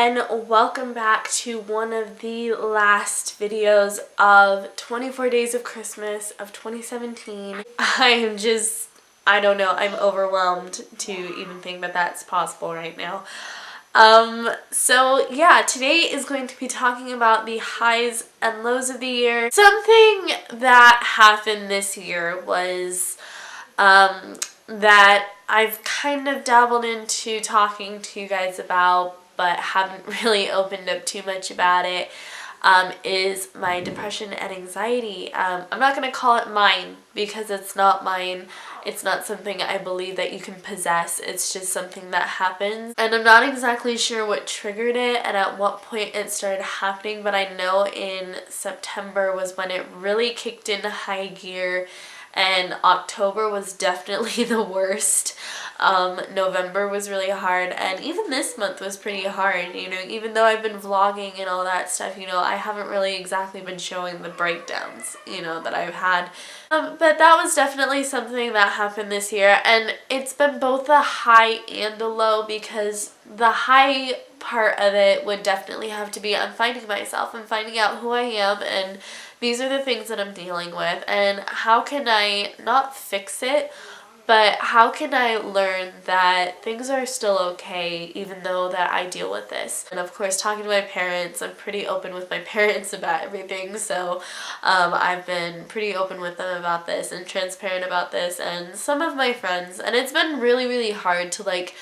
and welcome back to one of the last videos of 24 Days of Christmas of 2017. I don't know, I'm overwhelmed to even think that that's possible right now. So yeah, today is going to be talking about the highs and lows of the year. Something that happened this year was that I've kind of dabbled into talking to you guys about, but haven't really opened up too much about it, is my depression and anxiety. I'm not going to call it mine because it's not mine. It's not something I believe that you can possess. It's just something that happens. And I'm not exactly sure what triggered it and at what point it started happening, but I know in September was when it really kicked into high gear. And October was definitely the worst. November was really hard, and even this month was pretty hard, you know, even though I've been vlogging and all that stuff, you know, I haven't really exactly been showing the breakdowns, you know, that I've had. But that was definitely something that happened this year, and it's been both a high and a low, because the high part of it would definitely have to be I'm finding myself, I'm finding out who I am, and these are the things that I'm dealing with, and how can I not fix it, but how can I learn that things are still okay even though that I deal with this. And of course, talking to my parents, I'm pretty open with my parents about everything, so I've been pretty open with them about this and transparent about this, and some of my friends, and it's been really, really hard to like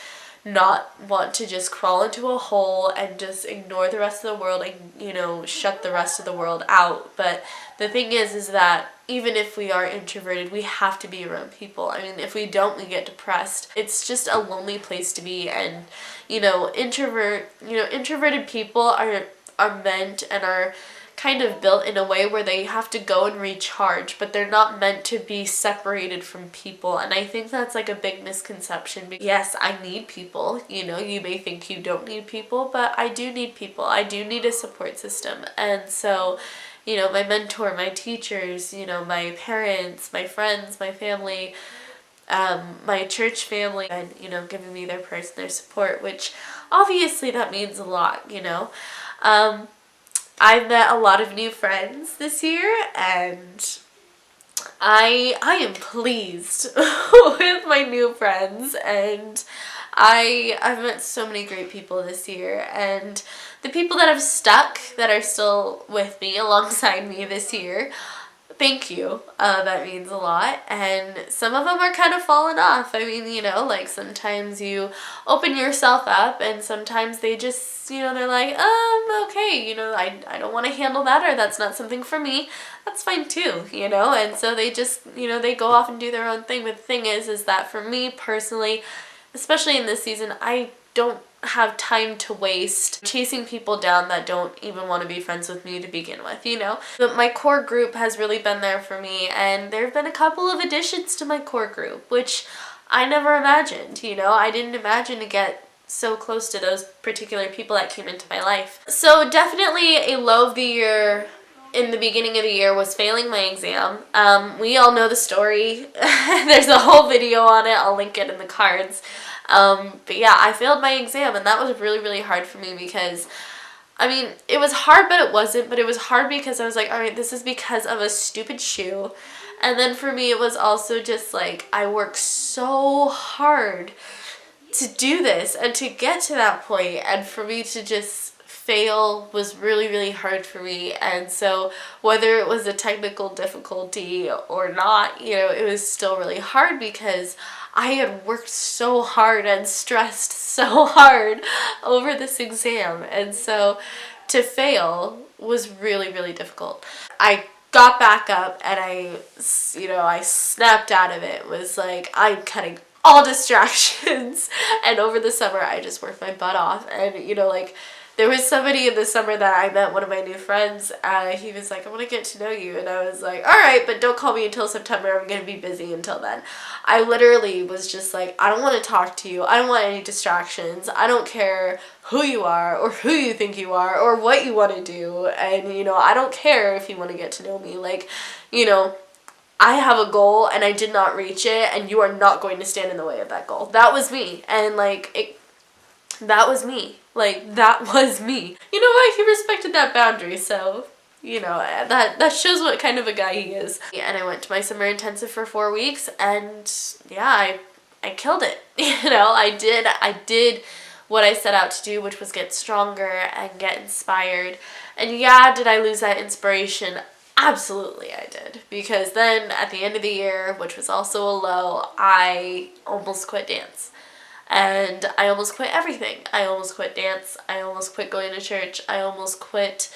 not want to just crawl into a hole and just ignore the rest of the world and, you know, shut the rest of the world out. But the thing is that even if we are introverted, we have to be around people. I mean, if we don't, we get depressed. It's just a lonely place to be. And, you know, introverted people are meant and are kind of built in a way where they have to go and recharge, but they're not meant to be separated from people. And I think that's like a big misconception. Yes, I need people, you know, you may think you don't need people, but I do need people. I do need a support system. And so, you know, my mentor, my teachers, you know, my parents, my friends, my family, my church family, and, you know, giving me their their support, which obviously that means a lot, you know. I've met a lot of new friends this year, and I am pleased with my new friends, and I've met so many great people this year, and the people that have stuck, that are still with me, alongside me this year, thank you. That means a lot. And some of them are kind of falling off. I mean, you know, like sometimes you open yourself up and sometimes they just, you know, they're like, okay, you know, I don't want to handle that, or that's not something for me. That's fine too, you know. And so they just, you know, they go off and do their own thing. But the thing is that for me personally, especially in this season, I don't have time to waste chasing people down that don't even want to be friends with me to begin with, you know. But my core group has really been there for me, and there have been a couple of additions to my core group, which I never imagined, you know. I didn't imagine to get so close to those particular people that came into my life. So definitely a low of the year in the beginning of the year was failing my exam. We all know the story. There's a whole video on it. I'll link it in the cards. But yeah, I failed my exam, and that was really, really hard for me because, I mean, it was hard, but it wasn't. But it was hard because I was like, all right, this is because of a stupid shoe. And then for me, it was also just like, I worked so hard to do this and to get to that point, and for me to just fail was really, really hard for me. And so whether it was a technical difficulty or not, you know, it was still really hard because I had worked so hard and stressed so hard over this exam. And so to fail was really, really difficult. I got back up and I snapped out of it. It was like, I'm cutting all distractions. And over the summer, I just worked my butt off. And, you know, like, there was somebody in the summer that I met, one of my new friends, he was like, I want to get to know you. And I was like, all right, but don't call me until September. I'm going to be busy until then. I literally was just like, I don't want to talk to you. I don't want any distractions. I don't care who you are or who you think you are or what you want to do. And, you know, I don't care if you want to get to know me. Like, you know, I have a goal and I did not reach it, and you are not going to stand in the way of that goal. That was me. And, like, that was me. Like, that was me. You know what? He respected that boundary, so, you know, that shows what kind of a guy he is. And I went to my summer intensive for 4 weeks, and yeah, I killed it. You know, I did what I set out to do, which was get stronger and get inspired. And yeah, did I lose that inspiration? Absolutely I did. Because then at the end of the year, which was also a low, I almost quit dance. And I almost quit everything. I almost quit dance. I almost quit going to church. I almost quit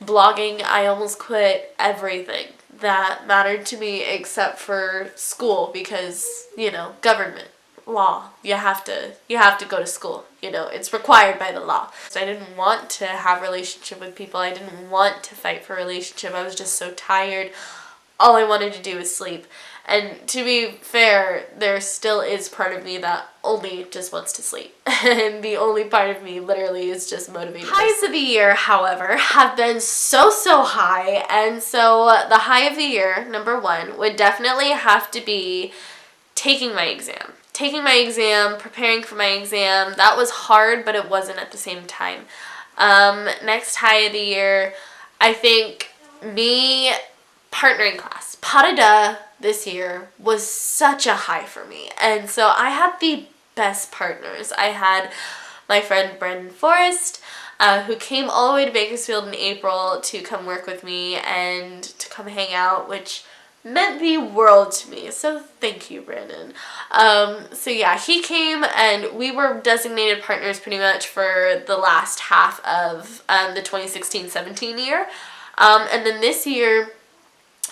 blogging. I almost quit everything that mattered to me except for school because, you know, government, law. You have to go to school. You know, it's required by the law. So I didn't want to have a relationship with people. I didn't want to fight for a relationship. I was just so tired. All I wanted to do was sleep. And to be fair, there still is part of me that only just wants to sleep. And the only part of me literally is just motivated. Highs of the year, however, have been so high. And so the high of the year, number one, would definitely have to be taking my exam. Taking my exam, preparing for my exam. That was hard, but it wasn't at the same time. Next high of the year, I think me partnering class. Pas de deux this year was such a high for me. And so I had the best partners. I had my friend Brendan Forrest, who came all the way to Bakersfield in April to come work with me and to come hang out, which meant the world to me. So thank you, Brandon. So yeah, he came and we were designated partners pretty much for the last half of the 2016-17 year. And then this year,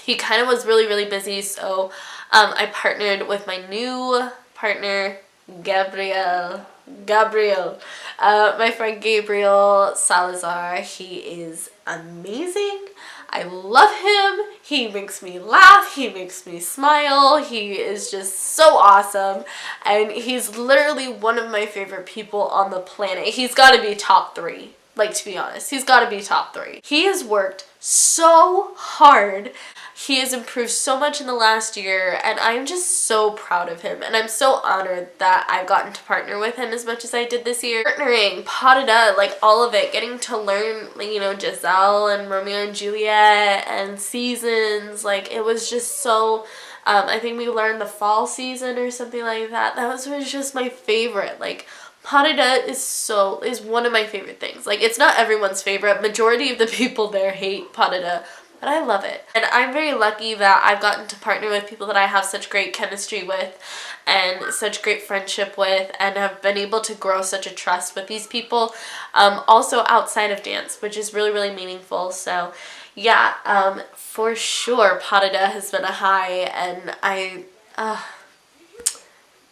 he kind of was really busy, so I partnered with my new partner, Gabriel. My friend Gabriel Salazar. He is amazing. I love him. He makes me laugh. He makes me smile. He is just so awesome. And he's literally one of my favorite people on the planet. He's got to be top 3. Like, to be honest, he's got to be top 3. He has worked so hard. He has improved so much in the last year, and I'm just so proud of him. And I'm so honored that I've gotten to partner with him as much as I did this year. Partnering, pas de deux, like all of it. Getting to learn, like, you know, Giselle and Romeo and Juliet and seasons. Like, it was just so... I think we learned the fall season or something like that. That was just my favorite. Like, pas de deux is one of my favorite things. Like, it's not everyone's favorite. Majority of the people there hate pas de deux. But I love it. And I'm very lucky that I've gotten to partner with people that I have such great chemistry with and such great friendship with, and have been able to grow such a trust with these people. Also outside of dance, which is really meaningful. So yeah, for sure pas de deux has been a high, and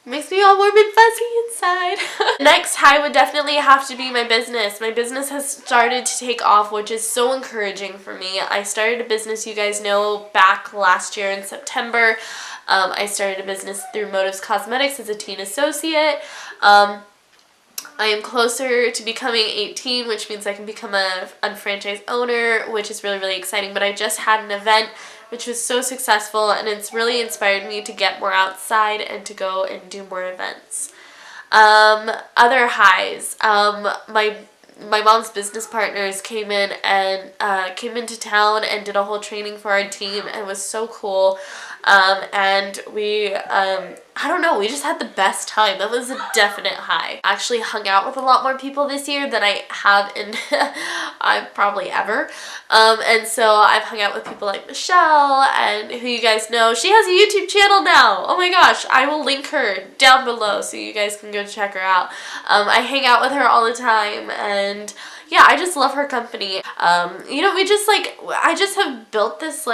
makes me all warm and fuzzy inside. Next high would definitely have to be my business. My business has started to take off, which is so encouraging for me. I started a business, you guys know, back last year in September. I started a business through Motives Cosmetics as a teen associate. I am closer to becoming 18, which means I can become a unfranchised owner, which is really exciting. But I just had an event which was so successful, and it's really inspired me to get more outside and to go and do more events. Other highs, my mom's business partners came into town and did a whole training for our team, and it was so cool. And we, I don't know, we just had the best time. That was a definite high. I actually hung out with a lot more people this year than I have in I've probably ever. And so I've hung out with people like Michelle, and who you guys know. She has a YouTube channel now. Oh my gosh, I will link her down below so you guys can go check her out. I hang out with her all the time, and yeah, I just love her company. You know, I just have built this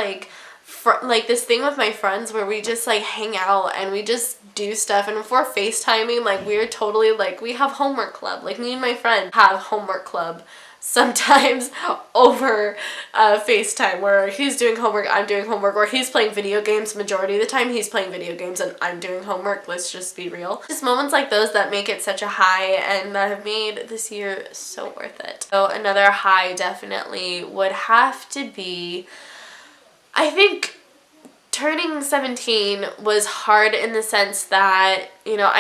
this thing with my friends where we just like hang out and we just do stuff, and if we're FaceTiming, like, we're totally like, we have homework club. Like, me and my friend have homework club sometimes over FaceTime, where he's doing homework, I'm doing homework, or he's playing video games. Majority of the time he's playing video games and I'm doing homework. Let's just be real. Just moments like those that make it such a high, and that have made this year so worth it. So another high definitely would have to be, I think turning 17 was hard in the sense that, you know,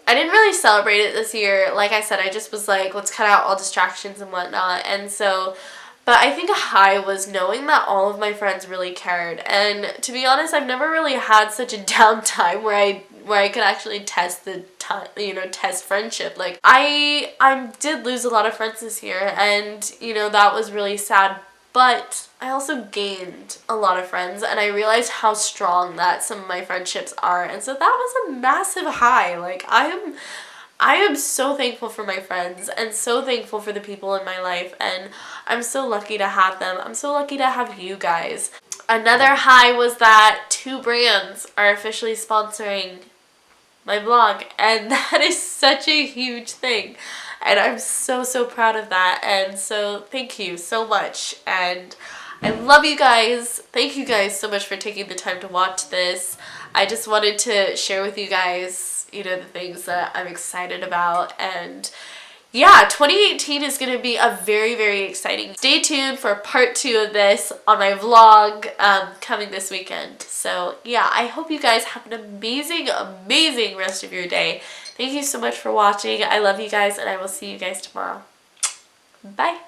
I didn't really celebrate it this year. Like I said, I just was like, let's cut out all distractions and whatnot. And so, but I think a high was knowing that all of my friends really cared. And to be honest, I've never really had such a downtime where I could actually test the time, test friendship. Like I did lose a lot of friends this year, and that was really sad. But I also gained a lot of friends, and I realized how strong that some of my friendships are. And so that was a massive high. Like I am so thankful for my friends and so thankful for the people in my life, and I'm so lucky to have them. I'm so lucky to have you guys. Another high was that 2 brands are officially sponsoring my blog, and that is such a huge thing. And I'm so, so proud of that. And so thank you so much. And I love you guys. Thank you guys so much for taking the time to watch this. I just wanted to share with you guys, the things that I'm excited about. And yeah, 2018 is going to be a very, very exciting. Stay tuned for part 2 of this on my vlog coming this weekend. So yeah, I hope you guys have an amazing, amazing rest of your day. Thank you so much for watching. I love you guys, and I will see you guys tomorrow. Bye.